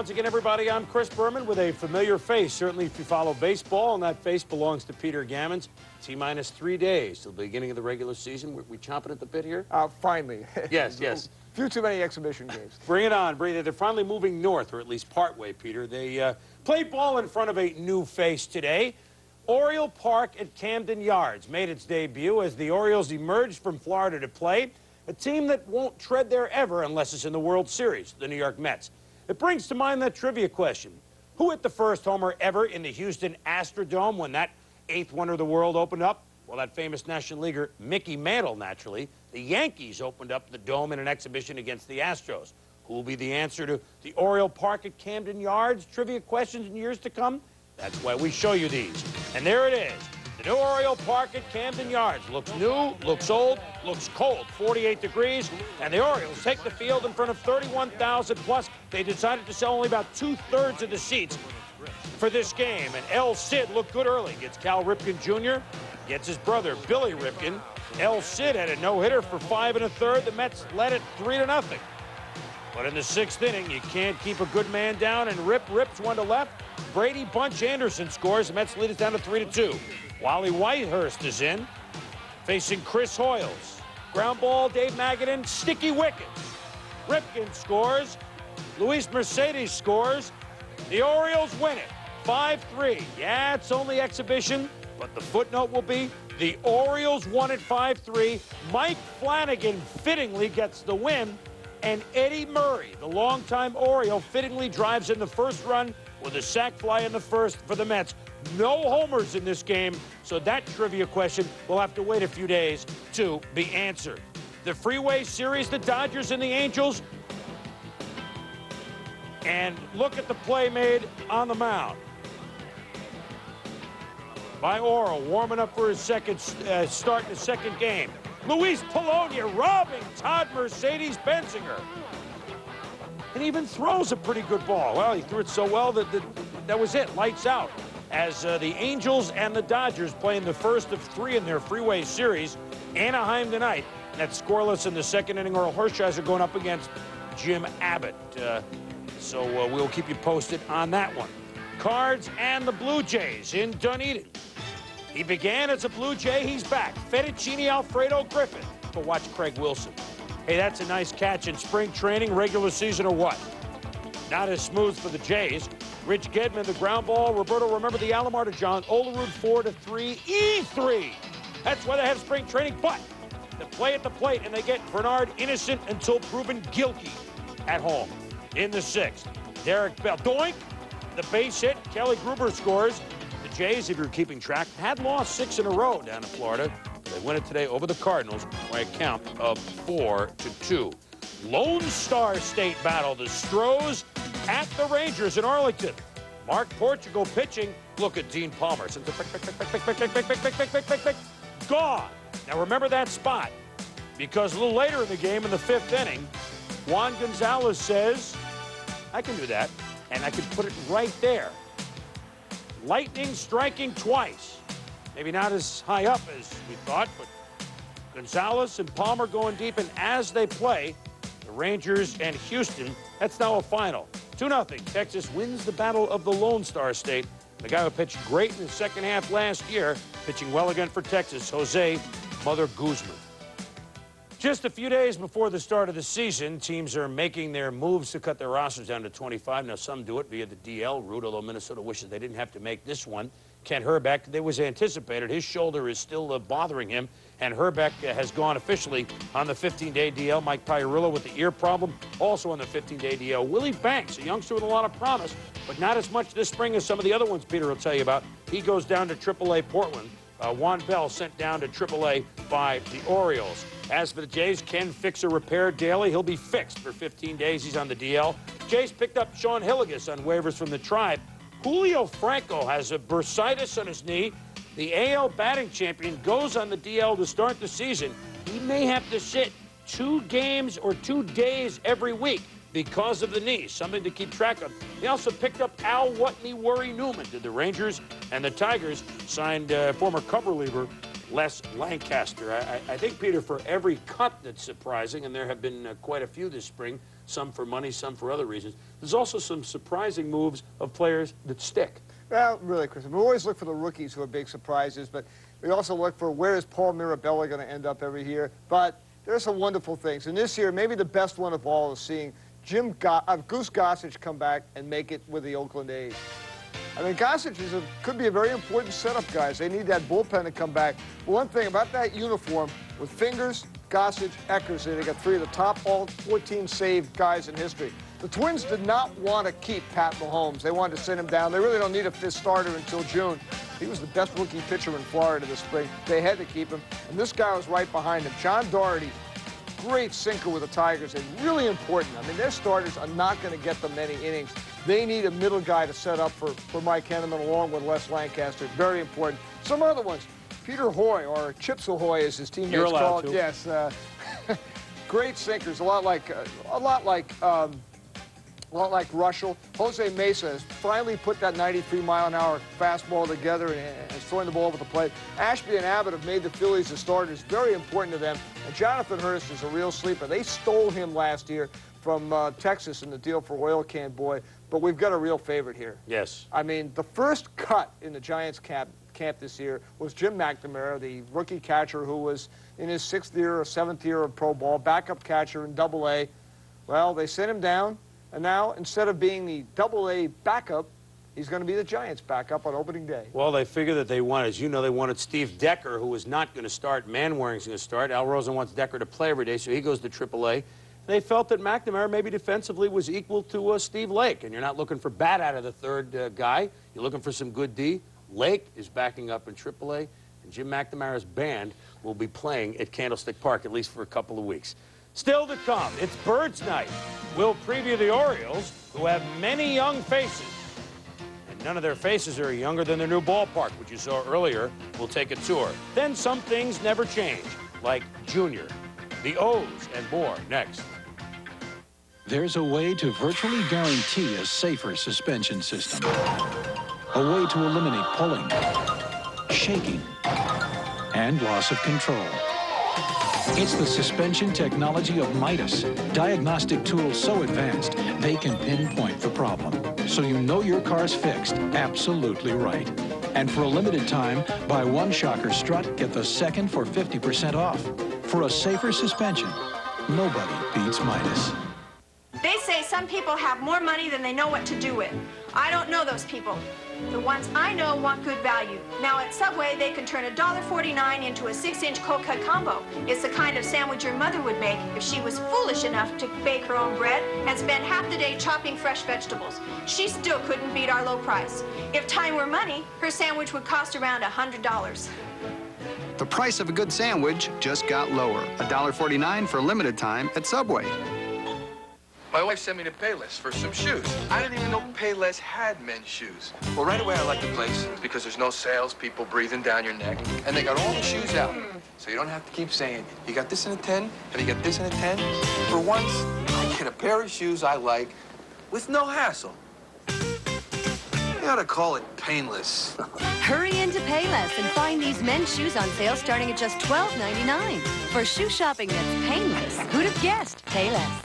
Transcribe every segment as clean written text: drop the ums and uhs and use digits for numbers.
Once again, everybody, I'm Chris Berman with a familiar face. Certainly, if you follow baseball, and that face belongs to Peter Gammons. T-minus 3 days till the beginning of the regular season. We chomping at the bit here? Finally. Yes, yes. Few too many exhibition games. Bring it on. They're finally moving north, or at least partway, Peter. They played ball in front of a new face today. Oriole Park at Camden Yards made its debut as the Orioles emerged from Florida to play. A team that won't tread there ever unless it's in the World Series, the New York Mets. It brings to mind that trivia question. Who hit the first homer ever in the Houston Astrodome when that 8th wonder of the world opened up? Well, that famous National Leaguer, Mickey Mantle, naturally. The Yankees opened up the dome in an exhibition against the Astros. Who will be the answer to the Oriole Park at Camden Yards trivia questions in years to come? That's why we show you these. And there it is. The new Oriole Park at Camden Yards. Looks new, looks old, looks cold. 48 degrees. And the Orioles take the field in front of 31,000 plus. They decided to sell only about 2/3 of the seats for this game. And El Cid looked good early. Gets Cal Ripken Jr., gets his brother Billy Ripken. El Cid had a no-hitter for 5 1/3. The Mets led it 3-0. But in the 6th inning, you can't keep a good man down, and Rip rips one to left. Brady Bunch Anderson scores. The Mets lead it down to 3-2. Wally Whitehurst is in, facing Chris Hoyles. Ground ball, Dave Magadan, sticky wickets. Ripken scores. Luis Mercedes scores. The Orioles win it, 5-3. Yeah, it's only exhibition, but the footnote will be the Orioles won it 5-3. Mike Flanagan fittingly gets the win, and Eddie Murray, the longtime Oriole, fittingly drives in the first run with a sac fly in the first for the Mets. No homers in this game, so that trivia question will have to wait a few days to be answered. The Freeway Series, the Dodgers and the Angels. And look at the play made on the mound by Oriole, warming up for his second start in the second game. Luis Polonia robbing Todd Mercedes Benzinger. And even throws a pretty good ball. Well, he threw it so well that was it. Lights out. As the Angels and the Dodgers playing the first of 3 in their Freeway Series. Anaheim tonight. That's scoreless in the second inning. Earl Hershiser going up against Jim Abbott. So we'll keep you posted on that one. Cards and the Blue Jays in Dunedin. He began as a Blue Jay. He's back. Fettuccine Alfredo Griffin. But watch Craig Wilson. Hey, that's a nice catch in spring training, regular season, or what? Not as smooth for the Jays. Rich Gedman, the ground ball. Roberto, remember the Alomar to John Olerud, 4-3, E3. That's why they have spring training. But the play at the plate, and they get Bernard innocent until proven guilty at home in the 6th. Derek Bell, doink, the base hit. Kelly Gruber scores. The Jays, if you're keeping track, had lost 6 in a row down in Florida. They win it today over the Cardinals by a count of 4-2. Lone Star State battle. The Stros at the Rangers in Arlington. Mark Portugal pitching. Look at Dean Palmer. Gone. Now remember that spot, because a little later in the game, in the 5th inning, Juan Gonzalez says, I can do that, and I can put it right there. Lightning striking twice. Maybe not as high up as we thought, but Gonzalez and Palmer going deep, and as they play, the Rangers and Houston, that's now a final. 2-0. Texas wins the battle of the Lone Star State. The guy who pitched great in the second half last year, pitching well again for Texas, Jose Mother Guzman. Just a few days before the start of the season, teams are making their moves to cut their rosters down to 25. Now, some do it via the DL route, although Minnesota wishes they didn't have to make this one. Kent Hrbek, it was anticipated. His shoulder is still bothering him, and Hrbek has gone officially on the 15-day DL. Mike Piarillo with the ear problem, also on the 15-day DL. Willie Banks, a youngster with a lot of promise, but not as much this spring as some of the other ones Peter will tell you about. He goes down to AAA Portland. Juan Bell sent down to AAA by the Orioles. As for the Jays, Ken Fixer Repair Daly. He'll be fixed for 15 days. He's on the DL. Jays picked up Sean Hilligus on waivers from the Tribe. Julio Franco has a bursitis on his knee. The AL batting champion goes on the DL to start the season. He may have to sit 2 games or 2 days every week because of the knee, something to keep track of. They also picked up Al Watney Worry Newman. Did the Rangers and the Tigers signed former Cub reliever less Lancaster. I think, Peter, for every cut that's surprising, and there have been quite a few this spring, some for money, some for other reasons, there's also some surprising moves of players that stick. Well, really, Chris, we always look for the rookies who are big surprises, but we also look for where is Paul Mirabella going to end up every year. But there's some wonderful things. And this year, maybe the best one of all is seeing Goose Gossage come back and make it with the Oakland A's. I mean, Gossage could be a very important setup, guys. They need that bullpen to come back. One thing about that uniform, with Fingers, Gossage, Eckers, they got 3 of the top all 14 saved guys in history. The Twins did not want to keep Pat Mahomes. They wanted to send him down. They really don't need a fifth starter until June. He was the best rookie pitcher in Florida this spring. They had to keep him, and this guy was right behind him. John Doherty, great sinker with the Tigers, and really important. I mean, their starters are not going to get them many innings. They need a middle guy to set up for Mike Henneman along with Les Lancaster. Very important. Some other ones. Peter Hoy, or Chips Ahoy, as his teammates call it. Yes. Great sinkers, a lot like Russell. Jose Mesa has finally put that 93-mile-an-hour fastball together and is throwing the ball over the plate. Ashby and Abbott have made the Phillies the starters. Very important to them. And Jonathan Hurst is a real sleeper. They stole him last year from Texas in the deal for Oil Can Boy. But we've got a real favorite here. Yes. I mean, the first cut in the Giants camp this year was Jim McNamara, the rookie catcher who was in his 6th year or 7th year of pro ball, backup catcher in Double-A. Well, they sent him down. And now, instead of being the Double-A backup, he's going to be the Giants' backup on opening day. Well, they figure that they wanted, as you know, they wanted Steve Decker, who was not going to start. Manwaring's going to start. Al Rosen wants Decker to play every day, so he goes to Triple-A. They felt that McNamara maybe defensively was equal to Steve Lake, and you're not looking for bat out of the third guy. You're looking for some good D. Lake is backing up in Triple-A, and Jim McNamara's band will be playing at Candlestick Park, at least for a couple of weeks. Still to come, it's Birds Night. We'll preview the Orioles, who have many young faces. And none of their faces are younger than their new ballpark, which you saw earlier. We'll take a tour. Then some things never change, like Junior, the O's, and more next. There's a way to virtually guarantee a safer suspension system. A way to eliminate pulling, shaking, and loss of control. It's the suspension technology of Midas. Diagnostic tools so advanced, they can pinpoint the problem. So you know your car's fixed absolutely right. And for a limited time, buy one Shocker strut, get the second for 50% off. For a safer suspension, nobody beats Midas. They say some people have more money than they know what to do with. I don't know those people. The ones I know want good value. Now at Subway, they can turn $1.49 into a 6-inch cold cut combo. It's the kind of sandwich your mother would make if she was foolish enough to bake her own bread and spend half the day chopping fresh vegetables. She still couldn't beat our low price. If time were money, her sandwich would cost around $100. The price of a good sandwich just got lower. $1.49 for a limited time at Subway. My wife sent me to Payless for some shoes. I didn't even know Payless had men's shoes. Well, right away I like the place because there's no salespeople breathing down your neck, and they got all the shoes out. So you don't have to keep saying, you got this in a 10, and you got this in a 10. For once, I get a pair of shoes I like with no hassle. You ought to call it painless. Hurry into Payless and find these men's shoes on sale starting at just $12.99. For shoe shopping that's painless, who'd have guessed Payless?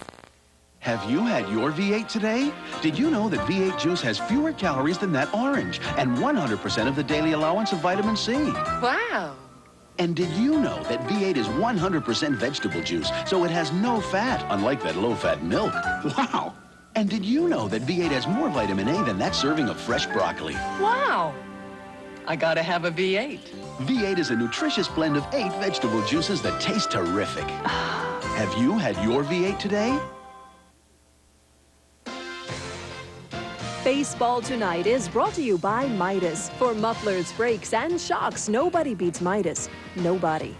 Have you had your V8 today? Did you know that V8 juice has fewer calories than that orange and 100% of the daily allowance of vitamin C? Wow. And did you know that V8 is 100% vegetable juice, so it has no fat, unlike that low-fat milk? Wow. And did you know that V8 has more vitamin A than that serving of fresh broccoli? Wow. I gotta have a V8. V8 is a nutritious blend of 8 vegetable juices that taste terrific. Have you had your V8 today? Baseball Tonight is brought to you by Midas. For mufflers, brakes, and shocks, nobody beats Midas. Nobody.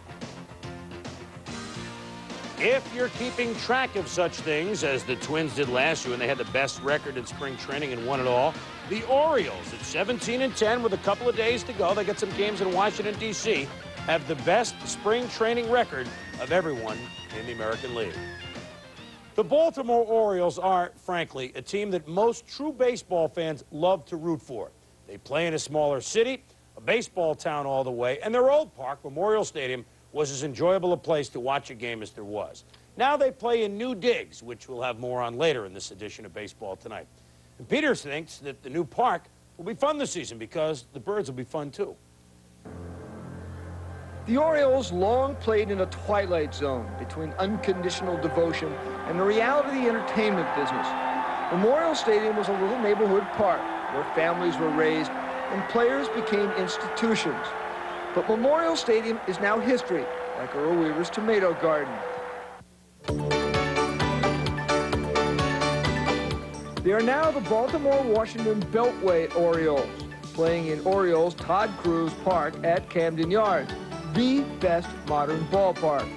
If you're keeping track of such things, as the Twins did last year when they had the best record in spring training and won it all, the Orioles at 17-10 with a couple of days to go, they got some games in Washington, D.C., have the best spring training record of everyone in the American League. The Baltimore Orioles are, frankly, a team that most true baseball fans love to root for. They play in a smaller city, a baseball town all the way, and their old park, Memorial Stadium, was as enjoyable a place to watch a game as there was. Now they play in new digs, which we'll have more on later in this edition of Baseball Tonight. And Peter thinks that the new park will be fun this season because the birds will be fun too. The Orioles long played in a twilight zone between unconditional devotion and the reality entertainment business. Memorial Stadium was a little neighborhood park where families were raised and players became institutions. But Memorial Stadium is now history, like Earl Weaver's tomato garden. They are now the Baltimore-Washington Beltway Orioles, playing in Orioles Todd Cruz Park at Camden Yards, the best modern ballpark.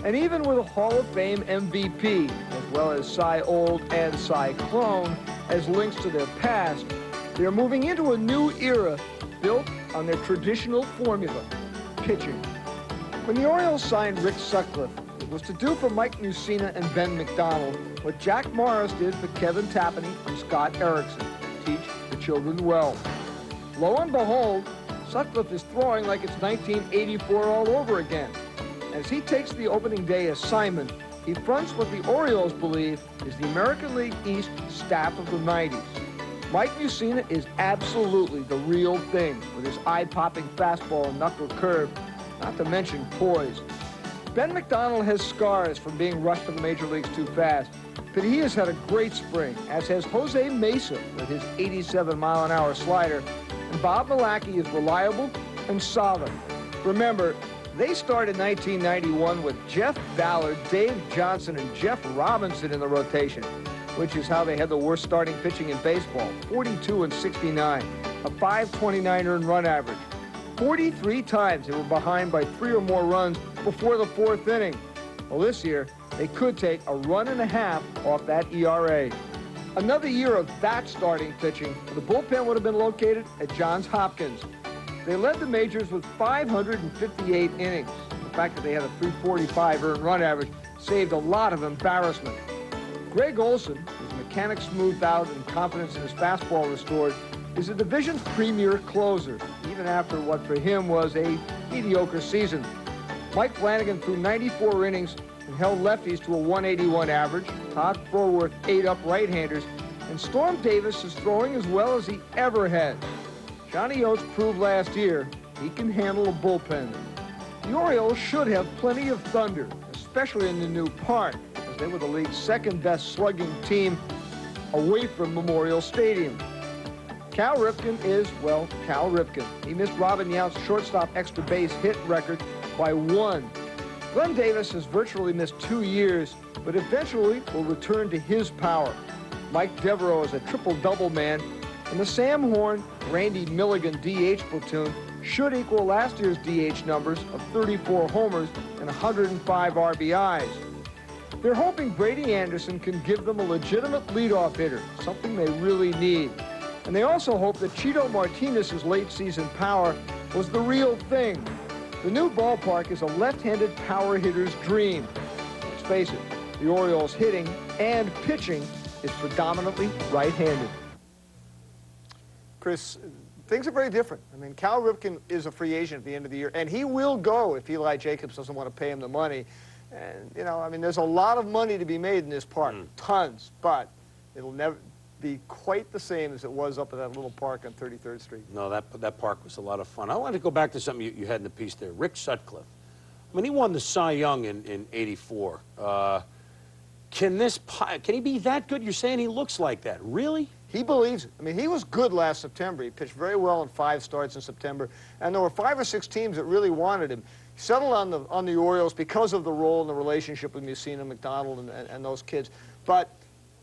And even with a Hall of Fame MVP, as well as Cy Old and Cy Clone as links to their past, they are moving into a new era built on their traditional formula, pitching. When the Orioles signed Rick Sutcliffe, it was to do for Mike Mussina and Ben McDonald what Jack Morris did for Kevin Tapani and Scott Erickson, teach the children well. Lo and behold, Sutcliffe is throwing like it's 1984 all over again. As he takes the opening day assignment, he fronts what the Orioles believe is the American League East staff of the 90s. Mike Mussina is absolutely the real thing with his eye-popping fastball and knuckle curve, not to mention poise. Ben McDonald has scars from being rushed to the major leagues too fast, but he has had a great spring, as has Jose Mesa with his 87-mile-an-hour slider, and Bob Milacki is reliable and solid. Remember, they started 1991 with Jeff Ballard, Dave Johnson, and Jeff Robinson in the rotation, which is how they had the worst starting pitching in baseball, 42 and 69, a 5.29 earned run average. 43 times they were behind by 3 or more runs before the 4th inning. Well, this year, they could take a run and a half off that ERA. Another year of that starting pitching, the bullpen would have been located at Johns Hopkins. They led the majors with 558 innings. The fact that they had a 345 earned run average saved a lot of embarrassment. Greg Olson, his mechanics smoothed out and confidence in his fastball restored, is the division's premier closer, even after what for him was a mediocre season. Mike Flanagan threw 94 innings and held lefties to a 181 average. Todd Forworth ate up right-handers, and Storm Davis is throwing as well as he ever has. Johnny Oates proved last year he can handle a bullpen. The Orioles should have plenty of thunder, especially in the new park, as they were the league's second-best slugging team away from Memorial Stadium. Cal Ripken is, well, Cal Ripken. He missed Robin Yount's shortstop extra base hit record by 1. Glenn Davis has virtually missed 2 years, but eventually will return to his power. Mike Devereaux is a triple-double man, and the Sam Horn, Randy Milligan DH platoon should equal last year's DH numbers of 34 homers and 105 RBIs. They're hoping Brady Anderson can give them a legitimate leadoff hitter, something they really need. And they also hope that Pedro Martinez's late-season power was the real thing. The new ballpark is a left-handed power hitter's dream. Let's face it, the Orioles' hitting and pitching is predominantly right-handed. Chris, things are very different. I mean, Cal Ripken is a free agent at the end of the year, and he will go if Eli Jacobs doesn't want to pay him the money. And, you know, I mean, there's a lot of money to be made in this park, tons, but it'll never be quite the same as it was up at that little park on 33rd Street. No, that park was a lot of fun. I wanted to go back to something you had in the piece there. Rick Sutcliffe. I mean, he won the Cy Young in '84. Can he be that good? You're saying he looks like that. Really? He believes it. I mean, he was good last September. He pitched very well in 5 starts in September, and there were 5 or 6 teams that really wanted him. He settled on the Orioles because of the role and the relationship with Mussina, McDonald, and those kids. But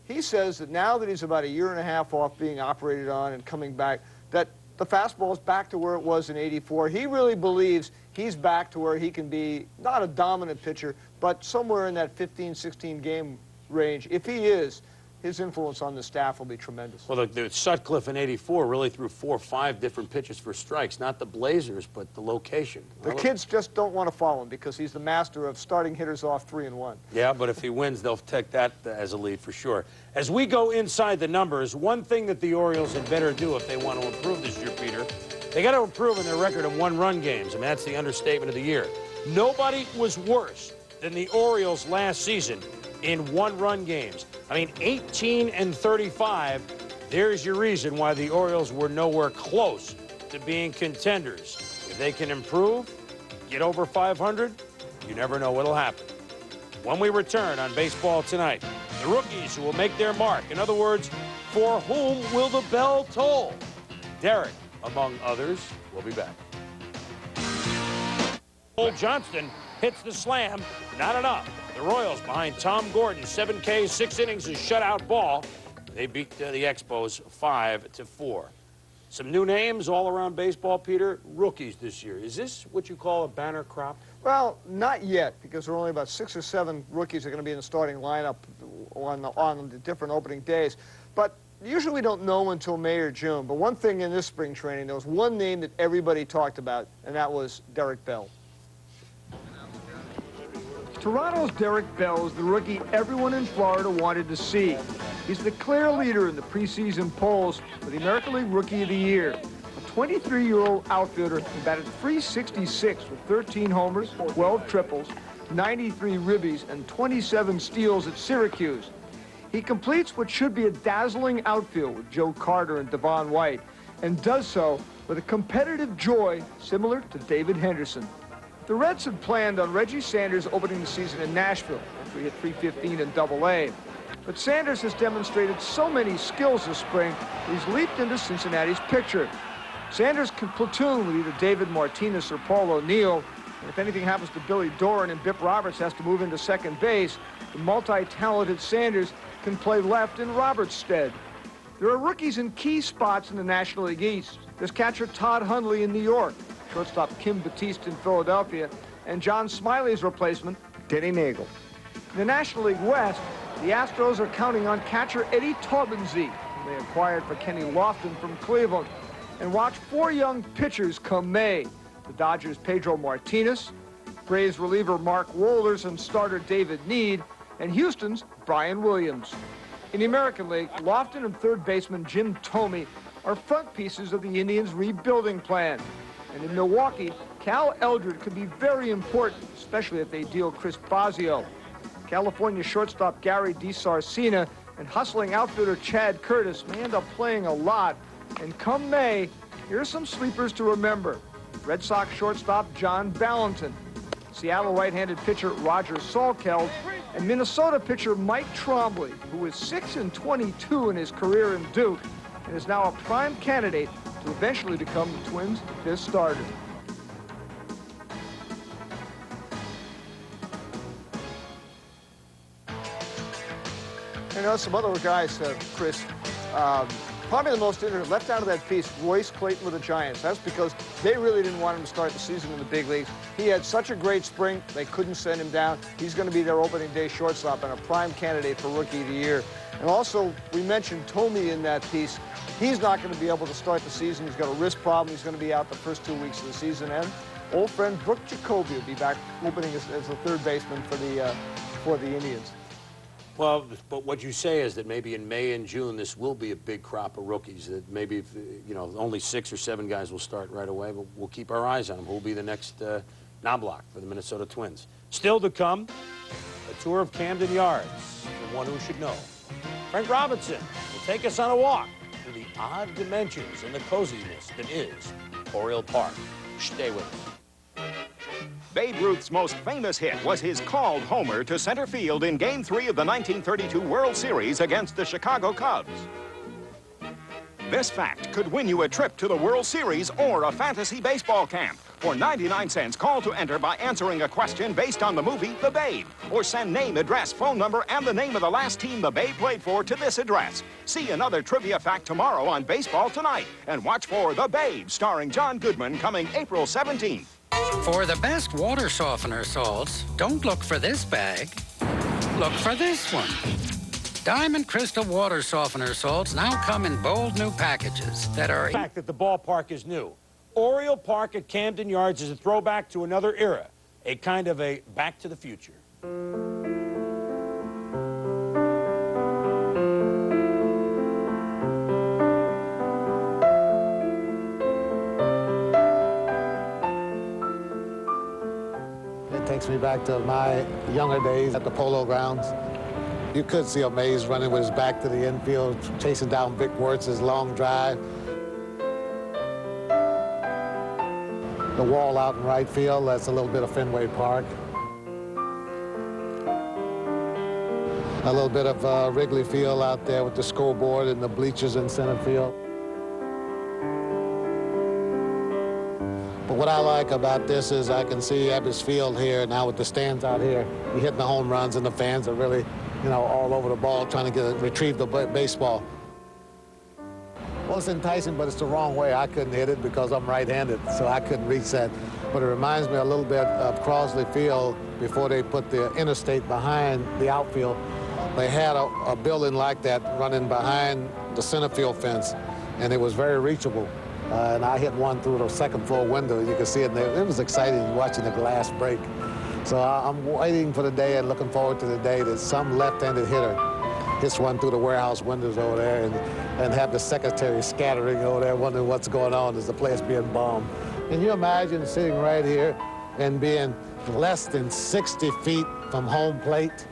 he says that now that he's about a year and a half off being operated on and coming back, that the fastball is back to where it was in '84. He really believes he's back to where he can be not a dominant pitcher, but somewhere in that 15, 16 game range. If he is, his influence on the staff will be tremendous. Well, the Sutcliffe in '84 really threw 4 or 5 different pitches for strikes, not the Blazers, but the location. The kids just don't want to follow him because he's the master of starting hitters off 3-1. Yeah, but if he wins, they'll take that as a lead for sure. As we go inside the numbers, one thing that the Orioles had better do if they want to improve this year, Peter, They got to improve in their record of one-run games. I mean, that's the understatement of the year. Nobody was worse than the Orioles last season in one-run games. I mean, 18-35. There's your reason why the Orioles were nowhere close to being contenders. If they can improve, get over 500, you never know what'll happen. When we return on Baseball Tonight, the rookies who will make their mark. In other words, for whom will the bell toll? Derek, among others, will be back. Cole Johnston hits the slam. Not enough. The Royals behind Tom Gordon. 7 Ks, 6 innings of shutout ball. They beat the Expos 5-4. Some new names all around baseball, Peter. Rookies this year. Is this what you call a banner crop? Well, not yet, because there are only about 6 or 7 rookies that are going to be in the starting lineup on the different opening days. But usually we don't know until May or June. But one thing in this spring training, there was one name that everybody talked about, and that was Derek Bell. Toronto's Derek Bell is the rookie everyone in Florida wanted to see. He's the clear leader in the preseason polls for the American League Rookie of the Year. A 23-year-old outfielder who batted .366 with 13 homers, 12 triples, 93 ribbies, and 27 steals at Syracuse. He completes what should be a dazzling outfield with Joe Carter and Devon White, and does so with a competitive joy similar to David Henderson. The Reds had planned on Reggie Sanders opening the season in Nashville after he hit .315 in Double-A. But Sanders has demonstrated so many skills this spring that he's leaped into Cincinnati's picture. Sanders can platoon with either David Martinez or Paul O'Neill, and if anything happens to Billy Doran and Bip Roberts has to move into second base, the multi-talented Sanders can play left in Roberts' stead. There are rookies in key spots in the National League East. There's catcher Todd Hundley in New York, shortstop Kim Batiste in Philadelphia, and John Smiley's replacement, Denny Nagel. In the National League West, the Astros are counting on catcher Eddie Taubensee, whom they acquired for Kenny Lofton from Cleveland. And watch 4 young pitchers come May. The Dodgers' Pedro Martinez, Braves reliever Mark Wohlers and starter David Need, and Houston's Brian Williams. In the American League, Lofton and third baseman Jim Thome are front pieces of the Indians' rebuilding plan. And in Milwaukee, Cal Eldred could be very important, especially if they deal Chris Bosio. California shortstop Gary DiSarcina and hustling outfielder Chad Curtis may end up playing a lot. And come May, here's some sleepers to remember. Red Sox shortstop John Valentin, Seattle right-handed pitcher Roger Salkeld, and Minnesota pitcher Mike Trombley, who is 6-22 in his career in Duke and is now a prime candidate to eventually become the Twins' 5th starter. You know, some other guys, Chris, probably the most interesting, left out of that piece, Royce Clayton with the Giants. That's because they really didn't want him to start the season in the big leagues. He had such a great spring, they couldn't send him down. He's going to be their opening day shortstop and a prime candidate for Rookie of the Year. And also, we mentioned Thome in that piece. He's not going to be able to start the season. He's got a wrist problem. He's going to be out the first 2 weeks of the season. And old friend Brooke Jacoby will be back opening as the third baseman for the Indians. Well, but what you say is that maybe in May and June this will be a big crop of rookies. That maybe, you know, only 6 or 7 guys will start right away, but we'll keep our eyes on them. Who will be the next non-block for the Minnesota Twins? Still to come, a tour of Camden Yards for one who should know. Frank Robinson will take us on a walk through the odd dimensions and the coziness that is Oriole Park. Stay with us. Babe Ruth's most famous hit was his called homer to center field in Game 3 of the 1932 World Series against the Chicago Cubs. This fact could win you a trip to the World Series or a fantasy baseball camp. For 99 cents, call to enter by answering a question based on the movie The Babe. Or send name, address, phone number, and the name of the last team the Babe played for to this address. See another trivia fact tomorrow on Baseball Tonight. And watch for The Babe, starring John Goodman, coming April 17th. For the best water softener salts, don't look for this bag. Look for this one. Diamond Crystal water softener salts now come in bold new packages that are... The fact that the ballpark is new. Oriole Park at Camden Yards is a throwback to another era, a kind of a back to the future. back to my younger days at the Polo Grounds. You could see a Mays running with his back to the infield, chasing down Vic Wertz's long drive. The wall out in right field, that's a little bit of Fenway Park. A little bit of Wrigley Field out there with the scoreboard and the bleachers in center field. But what I like about this is I can see Ebbets Field here now with the stands out here. You're hitting the home runs and the fans are really, you know, all over the ball trying to retrieve the baseball. Well, it's enticing, but it's the wrong way. I couldn't hit it because I'm right-handed, so I couldn't reach that. But it reminds me a little bit of Crosley Field before they put the interstate behind the outfield. They had a building like that running behind the center field fence, and it was very reachable. And I hit one through the second floor window. You could see it there. It was exciting watching the glass break. So I'm waiting for the day and looking forward to the day that some left-handed hitter hits one through the warehouse windows over there and have the secretary scattering over there wondering what's going on as the place being bombed. Can you imagine sitting right here and being less than 60 feet from home plate?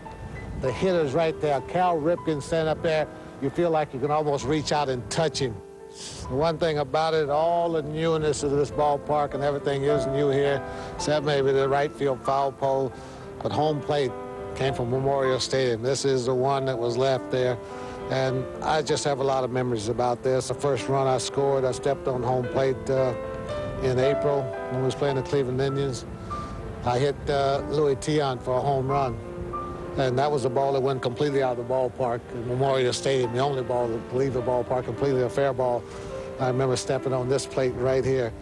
The hitter's right there. Cal Ripken standing up there. You feel like you can almost reach out and touch him. The one thing about it, all the newness of this ballpark and everything is new here, except maybe the right field foul pole, but home plate came from Memorial Stadium. This is the one that was left there, and I just have a lot of memories about this. The first run I scored, I stepped on home plate in April when we was playing the Cleveland Indians. I hit Louis Tion for a home run, and that was a ball that went completely out of the ballpark in Memorial Stadium, the only ball to leave the ballpark, completely a fair ball. I remember stepping on this plate right here.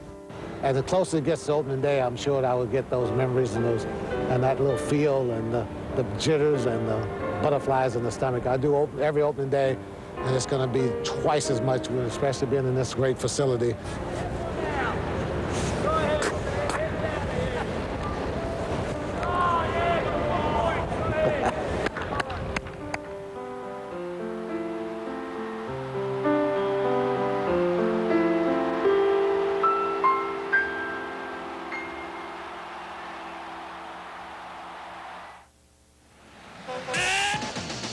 And the closer it gets to opening day, I'm sure that I would get those memories and that little feel and the jitters and the butterflies in the stomach. I do every opening day, and it's going to be twice as much, especially being in this great facility.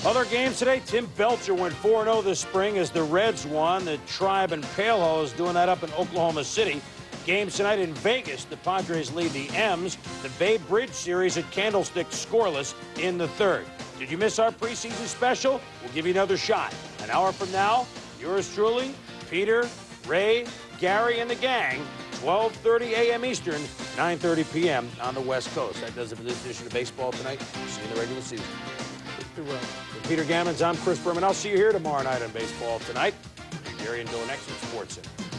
Other games today, Tim Belcher went 4-0 this spring as the Reds won. The Tribe and Palehose doing that up in Oklahoma City. Games tonight in Vegas, the Padres lead the M's. The Bay Bridge series at Candlestick scoreless in the third. Did you miss our preseason special? We'll give you another shot. An hour from now, yours truly, Peter, Ray, Gary, and the gang, 12:30 a.m. Eastern, 9:30 p.m. on the West Coast. That does it for this edition of Baseball Tonight. See you in the regular season. For Peter Gammons, I'm Chris Berman. I'll see you here tomorrow night on Baseball Tonight. Gary and Bill next with Sports Center.